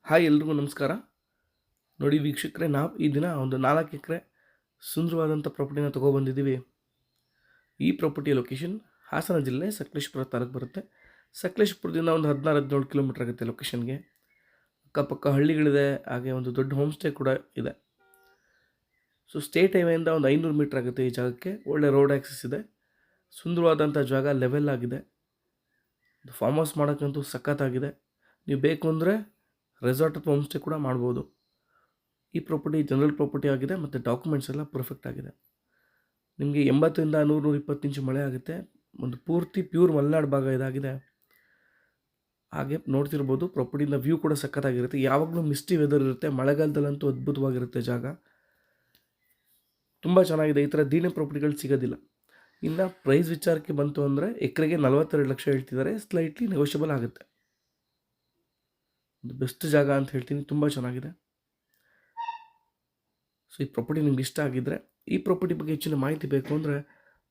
Hi ಎಲ್ರಿಗೂ ನಮಸ್ಕಾರ. ನೋಡಿ ವೀಕ್ಷಕರೇ, ನಾವು ಈ ದಿನ ಒಂದು 4 ಎಕರೆ ಸುಂದರವಾದಂಥ ಪ್ರಾಪರ್ಟಿನ ತೊಗೊಬಂದಿದ್ದೀವಿ. ಈ ಪ್ರಾಪರ್ಟಿಯ ಲೊಕೇಶನ್ ಹಾಸನ ಜಿಲ್ಲೆ ಸಕಲೇಶಪುರ ತಾಲೂಕು ಬರುತ್ತೆ. ಸಕಲೇಶಪುರದಿಂದ ಒಂದು 16-17 ಕಿಲೋಮೀಟರ್ ಆಗುತ್ತೆ ಲೊಕೇಶನ್ಗೆ. ಅಕ್ಕಪಕ್ಕ ಹಳ್ಳಿಗಳಿದೆ, ಹಾಗೆ ಒಂದು ದೊಡ್ಡ ಹೋಮ್ ಸ್ಟೇ ಕೂಡ ಇದೆ. ಸೊ ಸ್ಟೇಟ್ ಹೈವೇಯಿಂದ ಒಂದು 500 ಮೀಟರ್ ಆಗುತ್ತೆ ಈ ಜಾಗಕ್ಕೆ. ಒಳ್ಳೆ ರೋಡ್ ಆ್ಯಕ್ಸಸ್ ಇದೆ, ಸುಂದರವಾದಂಥ ಜಾಗ, ಲೆವೆಲ್ ಆಗಿದೆ. ಫಾರ್ಮ್ ಹೌಸ್ ಮಾಡೋಕ್ಕಂತೂ ಸಖತ್ತಾಗಿದೆ. ನೀವು ಬೇಕು ಅಂದರೆ ರೆಸಾರ್ಟ್ ಅಥವಾ ಹೋಮ್ ಸ್ಟೇ ಕೂಡ ಮಾಡ್ಬೋದು. ಈ ಪ್ರಾಪರ್ಟಿ ಜನರಲ್ ಪ್ರಾಪರ್ಟಿ ಆಗಿದೆ ಮತ್ತು ಡಾಕ್ಯುಮೆಂಟ್ಸ್ ಎಲ್ಲ ಪರ್ಫೆಕ್ಟ್ ಆಗಿದೆ. ನಿಮಗೆ 80ರಿಂದ 100-120 ಇಂಚು ಮಳೆ ಆಗುತ್ತೆ. ಒಂದು ಪೂರ್ತಿ ಪ್ಯೂರ್ ಮಲೆನಾಡು ಭಾಗ ಇದಾಗಿದೆ. ಹಾಗೆ ನೋಡ್ತಿರ್ಬೋದು, ಪ್ರಾಪರ್ಟಿಯಿಂದ ವ್ಯೂ ಕೂಡ ಸಖತ್ತಾಗಿರುತ್ತೆ. ಯಾವಾಗಲೂ ಮಿಸ್ಟಿ ವೆದರ್ ಇರುತ್ತೆ, ಮಳೆಗಾಲದಲ್ಲಂತೂ ಅದ್ಭುತವಾಗಿರುತ್ತೆ ಜಾಗ. ತುಂಬ ಚೆನ್ನಾಗಿದೆ. ಈ ಥರ ದೀನ ಪ್ರಾಪರ್ಟಿಗಳು ಸಿಗೋದಿಲ್ಲ. ಇನ್ನು ಪ್ರೈಸ್ ವಿಚಾರಕ್ಕೆ ಬಂತು ಅಂದರೆ ಎಕರೆಗೆ 42 ಲಕ್ಷ ಹೇಳ್ತಿದ್ದಾರೆ. ಸ್ಲೈಟ್ಲಿ ನೆಗೋಷಿಯಬಲ್ ಆಗುತ್ತೆ. ಒಂದು ಬೆಸ್ಟ್ ಜಾಗ ಅಂತ ಹೇಳ್ತೀನಿ, ತುಂಬ ಚೆನ್ನಾಗಿದೆ. ಸೊ ಈ ಪ್ರಾಪರ್ಟಿ ನಿಮ್ಗೆ ಇಷ್ಟ ಆಗಿದ್ದರೆ, ಈ ಪ್ರಾಪರ್ಟಿ ಬಗ್ಗೆ ಹೆಚ್ಚಿನ ಮಾಹಿತಿ ಬೇಕು ಅಂದರೆ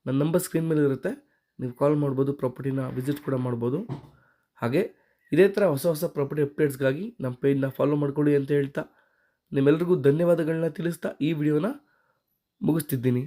ನನ್ನ ನಂಬರ್ ಸ್ಕ್ರೀನ್ ಮೇಲೆ ಇರುತ್ತೆ, ನೀವು ಕಾಲ್ ಮಾಡ್ಬೋದು, ಪ್ರಾಪರ್ಟಿನ ವಿಸಿಟ್ ಕೂಡ ಮಾಡ್ಬೋದು. ಹಾಗೆ ಇದೇ ಥರ ಹೊಸ ಹೊಸ ಪ್ರಾಪರ್ಟಿ ಅಪ್ಡೇಟ್ಸ್ಗಾಗಿ ನಮ್ಮ ಪೇಜ್ನ ಫಾಲೋ ಮಾಡ್ಕೊಳ್ಳಿ ಅಂತ ಹೇಳ್ತಾ, ನಿಮ್ಮೆಲ್ಲರಿಗೂ ಧನ್ಯವಾದಗಳನ್ನ ತಿಳಿಸ್ತಾ ಈ ವಿಡಿಯೋನ ಮುಗಿಸ್ತಿದ್ದೀನಿ.